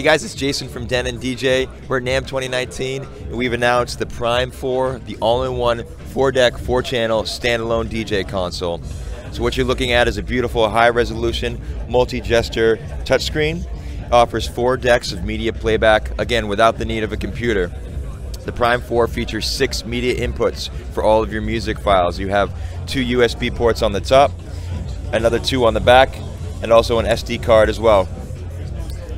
guys, it's Jason from Denon DJ. We're at NAMM 2019, and we've announced the Prime 4, the all-in-one 4-deck, 4-channel standalone DJ console. So what you're looking at is a beautiful high-resolution, multi-gesture touchscreen. It offers 4 decks of media playback, again, without the need of a computer. The Prime 4 features 6 media inputs for all of your music files. You have 2 USB ports on the top, another 2 on the back, and also an SD card as well.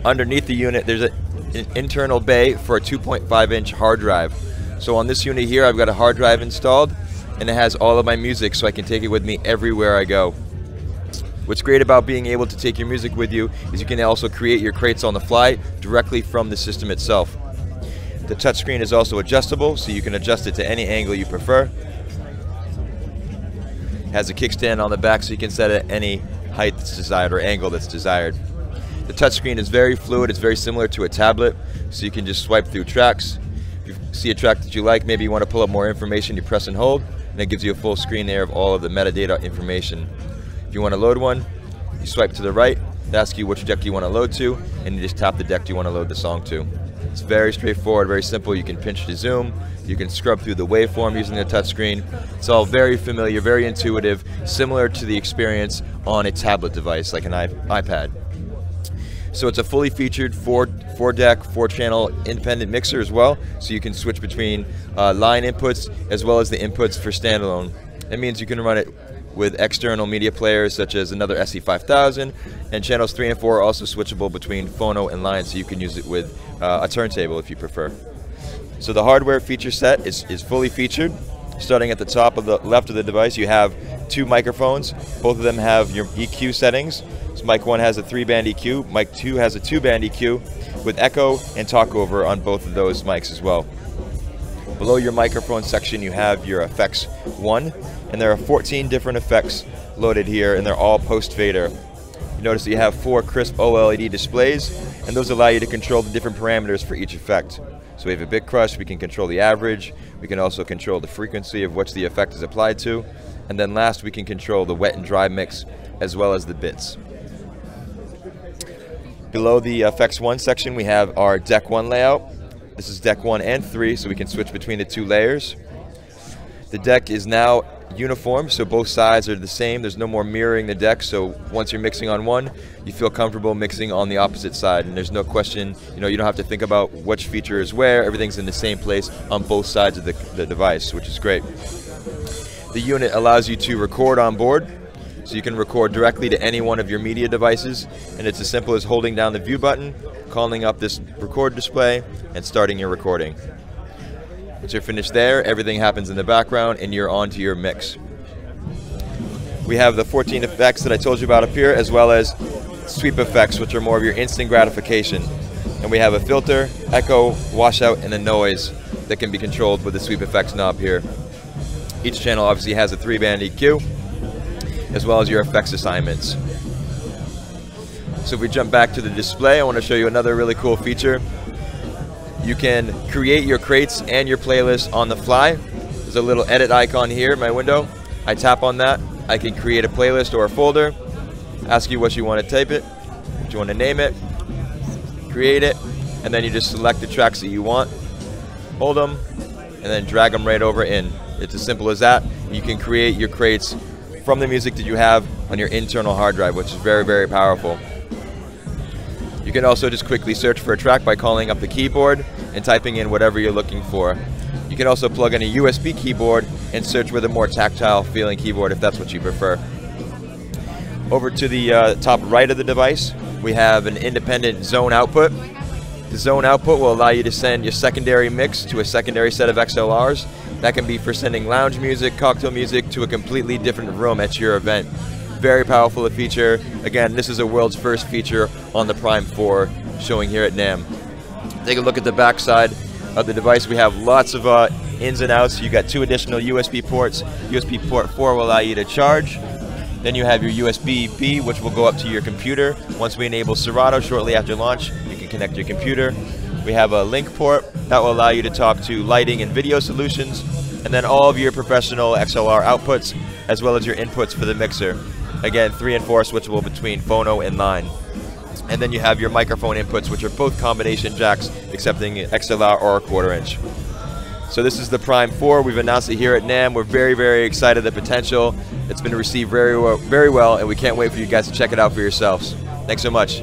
Underneath the unit, there's an internal bay for a 2.5-inch hard drive. So on this unit here, I've got a hard drive installed, and it has all of my music, so I can take it with me everywhere I go. What's great about being able to take your music with you is you can also create your crates on the fly directly from the system itself. The touchscreen is also adjustable, so you can adjust it to any angle you prefer. It has a kickstand on the back, so you can set it at any height that's desired or angle that's desired. The touchscreen is very fluid. It's very similar to a tablet, so you can just swipe through tracks. If you see a track that you like, maybe you want to pull up more information, you press and hold, and it gives you a full screen there of all of the metadata information. If you want to load one, you swipe to the right, it asks you which deck you want to load to, and you just tap the deck you want to load the song to. It's very straightforward, very simple. You can pinch to zoom, you can scrub through the waveform using the touchscreen. It's all very familiar, very intuitive, similar to the experience on a tablet device like an iPad. So it's a fully featured 4-deck, 4-channel independent mixer as well, so you can switch between line inputs as well as the inputs for standalone. That means you can run it with external media players such as another SE5000, and channels 3 and 4 are also switchable between phono and line, so you can use it with a turntable if you prefer. So the hardware feature set is fully featured. Starting at the top of the left of the device, you have 2 microphones. Both of them have your EQ settings. So mic 1 has a 3-band EQ, mic 2 has a 2-band EQ with echo and talkover on both of those mics as well. Below your microphone section, you have your effects 1, and there are 14 different effects loaded here, and they're all post-fader. You notice that you have 4 crisp OLED displays, and those allow you to control the different parameters for each effect. So we have a bit crush, we can control the average, we can also control the frequency of which the effect is applied to, and then last we can control the wet and dry mix as well as the bits. Below the effects 1 section, we have our deck 1 layout. This is deck 1 and 3, so we can switch between the 2 layers. The deck is now uniform, so both sides are the same. There's no more mirroring the deck, so once you're mixing on one, you feel comfortable mixing on the opposite side, and there's no question, you don't have to think about which feature is where. Everything's in the same place on both sides of the device, which is great. The unit allows you to record on board, so you can record directly to any one of your media devices, and it's as simple as holding down the view button, calling up this record display, and starting your recording. Once you're finished there, everything happens in the background and you're on to your mix. We have the 14 effects that I told you about up here, as well as sweep effects, which are more of your instant gratification. And we have a filter, echo, washout, and a noise that can be controlled with the sweep effects knob here. Each channel obviously has a 3-band EQ, as well as your effects assignments. So if we jump back to the display, I want to show you another really cool feature. You can create your crates and your playlists on the fly. There's a little edit icon here in my window. I tap on that. I can create a playlist or a folder, ask you what you want to type it, what you want to name it, create it, and then you just select the tracks that you want, hold them, and then drag them right over in. It's as simple as that. You can create your crates from the music that you have on your internal hard drive, which is very, very powerful. You can also just quickly search for a track by calling up the keyboard and typing in whatever you're looking for. You can also plug in a USB keyboard and search with a more tactile feeling keyboard if that's what you prefer. Over to the top right of the device, we have an independent zone output. The zone output will allow you to send your secondary mix to a secondary set of XLRs. That can be for sending lounge music, cocktail music to a completely different room at your event. Very powerful a feature. Again, this is a world's first feature on the Prime 4 showing here at NAMM. Take a look at the back side of the device. We have lots of ins and outs. You got 2 additional USB ports. USB port 4 will allow you to charge. Then you have your USB-B, which will go up to your computer. Once we enable Serato shortly after launch, you can connect your computer. We have a link port that will allow you to talk to lighting and video solutions, and then all of your professional XLR outputs, as well as your inputs for the mixer. Again, 3 and 4 switchable between phono and line. And then you have your microphone inputs, which are both combination jacks, accepting XLR or a 1/4 inch. So this is the Prime 4. We've announced it here at NAMM. We're very, very excited at the potential. It's been received very well, and we can't wait for you guys to check it out for yourselves. Thanks so much.